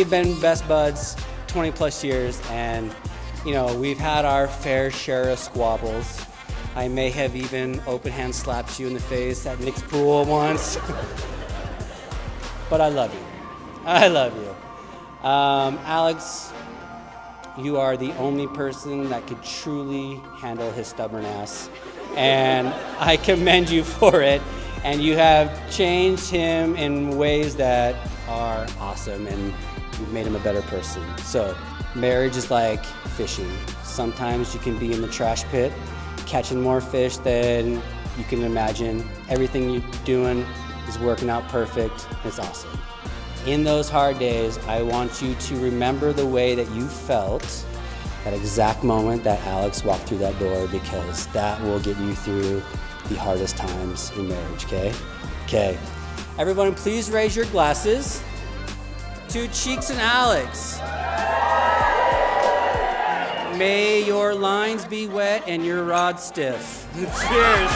we've been best buds 20 plus years, and you know, we've had our fair share of squabbles. I may have even open hand slapped you in the face at Nick's pool once. But I love you. I love you. Alex, you are the only person that could truly handle his stubborn ass. And I commend you for it. And you have changed him in ways that are awesome, and you've made him a better person. So marriage is like fishing. Sometimes you can be in the trash pit, catching more fish than you can imagine. Everything you're doing is working out perfect. It's awesome. In those hard days, I want you to remember the way that you felt that exact moment that Alex walked through that door, because that will get you through the hardest times in marriage, okay? Okay. Everyone, please raise your glasses to Cheeks and Alex. May your lines be wet and your rod stiff. Cheers.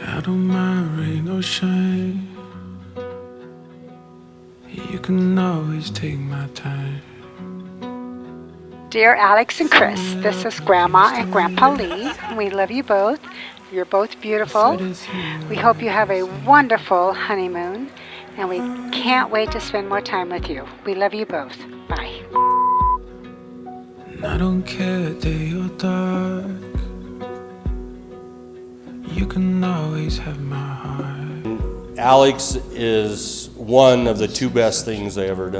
I don't mind rain or shine. You can always take my time. Dear Alex and Chris, this is Grandma and Grandpa Lee. We love you both. You're both beautiful. We hope you have a wonderful honeymoon, and we can't wait to spend more time with you. We love you both. Bye. And I don't care day or dark. You can always have my heart. Alex is one of the two best things I ever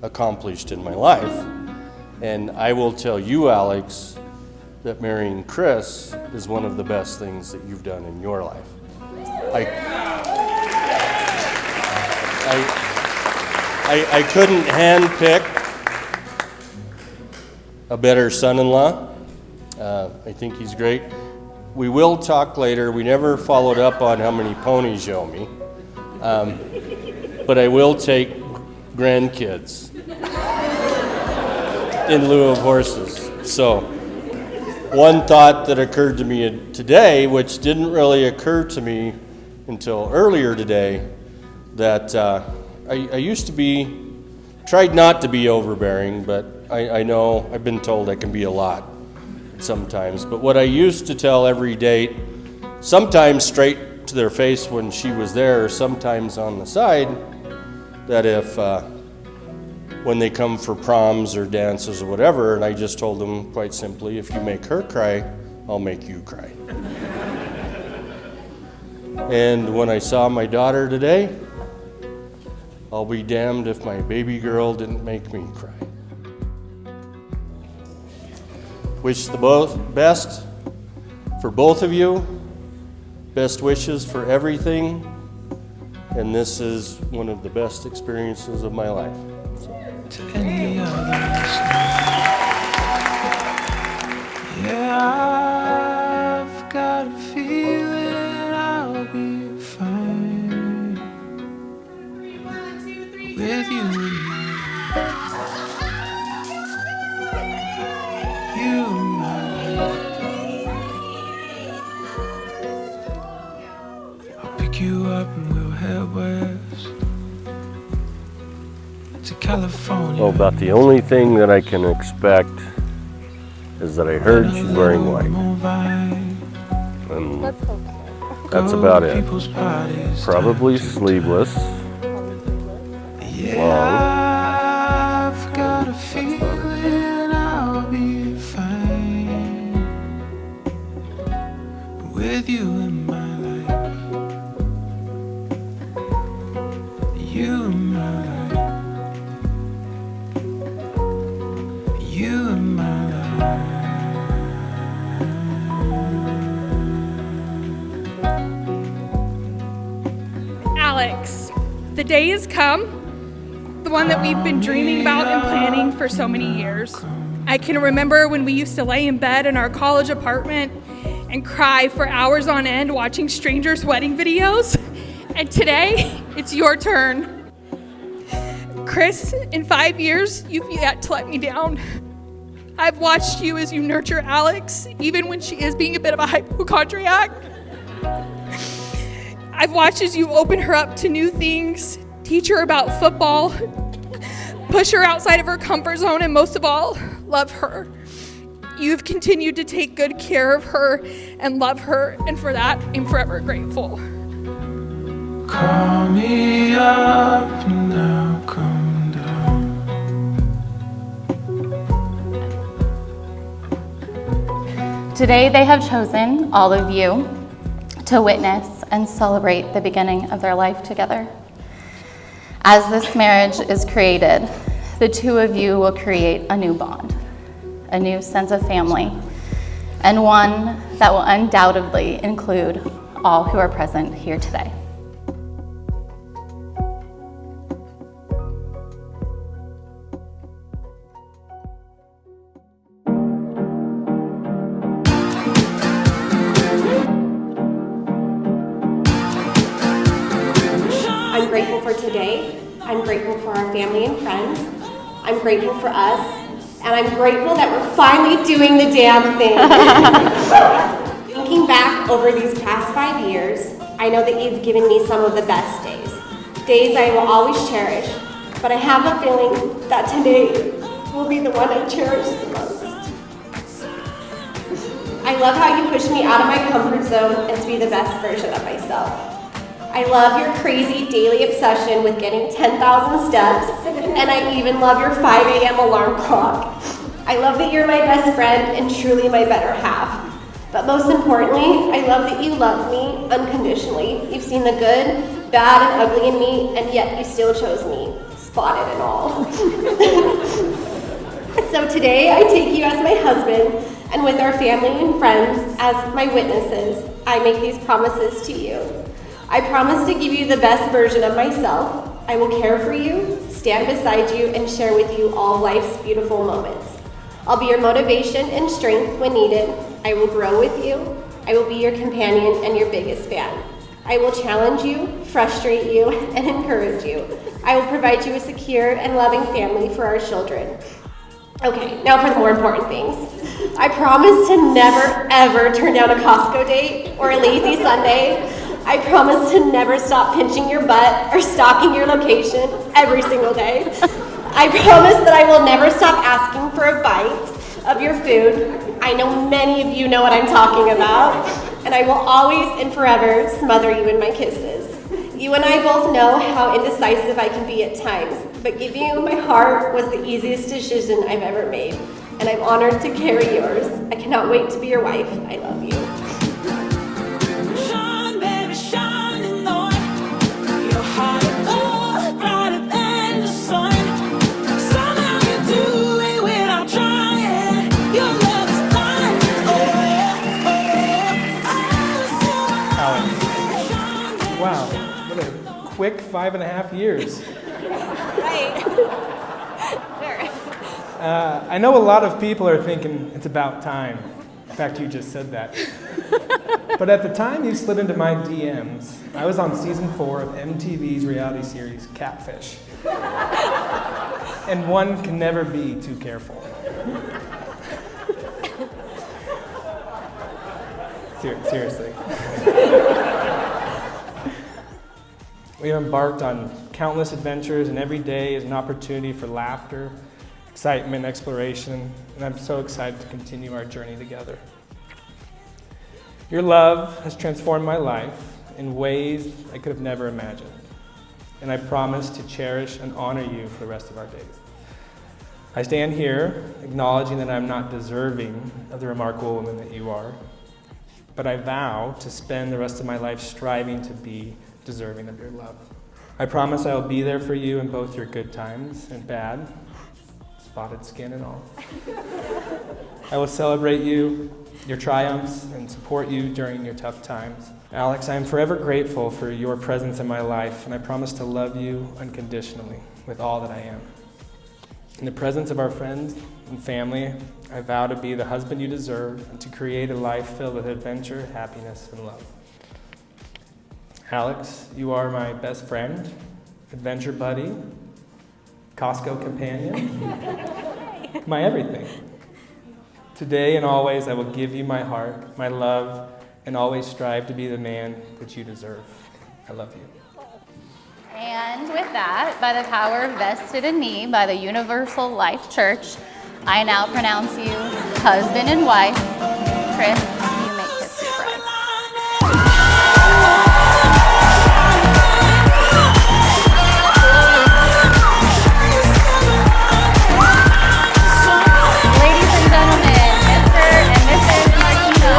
accomplished in my life. And I will tell you, Alex, that marrying Chris is one of the best things that you've done in your life. I couldn't handpick a better son-in-law. I think he's great. We will talk later. We never followed up on how many ponies you owe me. But I will take grandkids in lieu of horses. So one thought that occurred to me today, which didn't really occur to me until earlier today, that I used to tried not to be overbearing, but I know I've been told I can be a lot sometimes. But what I used to tell every date, sometimes straight to their face when she was there, or sometimes on the side, that if when they come for proms or dances or whatever, and I just told them quite simply, if you make her cry, I'll make you cry. And when I saw my daughter today, I'll be damned if my baby girl didn't make me cry. Wish the best for both of you. Best wishes for everything. And this is one of the best experiences of my life. To any other yeah, I've got a feeling I'll be fine with you in mind. You in mind. I'll pick you up and we'll head west to California. Well, about the only thing that I can expect is that I heard she's wearing white. And that's about it. Probably sleeveless. Long. I've got a feeling I'll be fine life. You in my life. Alex, the day has come, the one that we've been dreaming about and planning for so many years. I can remember when we used to lay in bed in our college apartment and cry for hours on end watching strangers' wedding videos. And today, it's your turn. Chris, in 5 years, you've yet to let me down. I've watched you as you nurture Alex, even when she is being a bit of a hypochondriac. I've watched as you open her up to new things, teach her about football, push her outside of her comfort zone, and most of all, love her. You've continued to take good care of her and love her, and for that, I'm forever grateful. Call me up and I'll come down. Today they have chosen, all of you, to witness and celebrate the beginning of their life together. As this marriage is created, the two of you will create a new bond, a new sense of family, and one that will undoubtedly include all who are present here today. I'm grateful for today. I'm grateful for our family and friends. I'm grateful for us. And I'm grateful that we're finally doing the damn thing. Thinking back over these past 5 years, I know that you've given me some of the best days. Days I will always cherish. But I have a feeling that today will be the one I cherish the most. I love how you push me out of my comfort zone and to be the best version of myself. I love your crazy daily obsession with getting 10,000 steps, and I even love your 5 a.m. alarm clock. I love that you're my best friend and truly my better half. But most importantly, I love that you love me unconditionally. You've seen the good, bad, and ugly in me, and yet you still chose me, spotted and all. So today, I take you as my husband, and with our family and friends as my witnesses, I make these promises to you. I promise to give you the best version of myself. I will care for you, stand beside you, and share with you all life's beautiful moments. I'll be your motivation and strength when needed. I will grow with you. I will be your companion and your biggest fan. I will challenge you, frustrate you, and encourage you. I will provide you a secure and loving family for our children. Okay, now for the more important things. I promise to never, ever turn down a Costco date or a lazy Sunday. I promise to never stop pinching your butt or stalking your location every single day. I promise that I will never stop asking for a bite of your food. I know many of you know what I'm talking about. And I will always and forever smother you in my kisses. You and I both know how indecisive I can be at times, but giving you my heart was the easiest decision I've ever made. And I'm honored to carry yours. I cannot wait to be your wife. I love you. Wow, what a quick 5.5 years. Right. I know a lot of people are thinking it's about time. In fact, you just said that. But at the time you slid into my DMs, I was on season 4 of MTV's reality series, Catfish. And one can never be too careful. Seriously. We have embarked on countless adventures, and every day is an opportunity for laughter, excitement, exploration, and I'm so excited to continue our journey together. Your love has transformed my life in ways I could have never imagined, and I promise to cherish and honor you for the rest of our days. I stand here acknowledging that I'm not deserving of the remarkable woman that you are, but I vow to spend the rest of my life striving to be deserving of your love. I promise I will be there for you in both your good times and bad, spotted skin and all. I will celebrate you, your triumphs, and support you during your tough times. Alex, I am forever grateful for your presence in my life, and I promise to love you unconditionally with all that I am. In the presence of our friends and family, I vow to be the husband you deserve and to create a life filled with adventure, happiness, and love. Alex, you are my best friend, adventure buddy, Costco companion, my everything. Today and always, I will give you my heart, my love, and always strive to be the man that you deserve. I love you. And with that, by the power vested in me by the Universal Life Church, I now pronounce you husband and wife. Chris, you may kiss your bride. Ladies and gentlemen, Mr. and Mrs. Martino.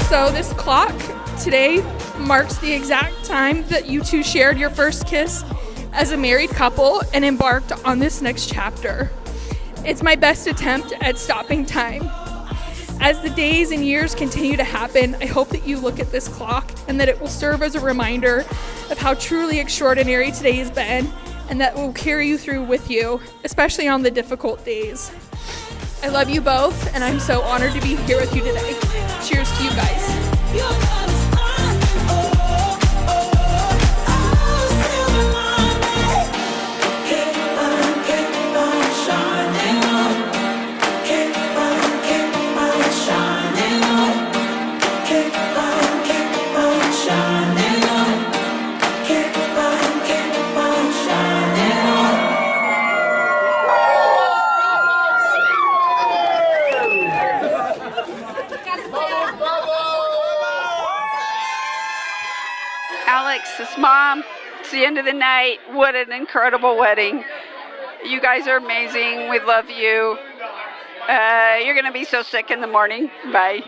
So this clock today marks the exact time that you two shared your first kiss as a married couple and embarked on this next chapter. It's my best attempt at stopping time. As the days and years continue to happen, I hope that you look at this clock and that it will serve as a reminder of how truly extraordinary today has been, and that will carry you through with you, especially on the difficult days. I love you both, and I'm so honored to be here with you today. Cheers to you guys. Alex's mom, it's the end of the night. What an incredible wedding. You guys are amazing. We love you. You're going to be so sick in the morning. Bye.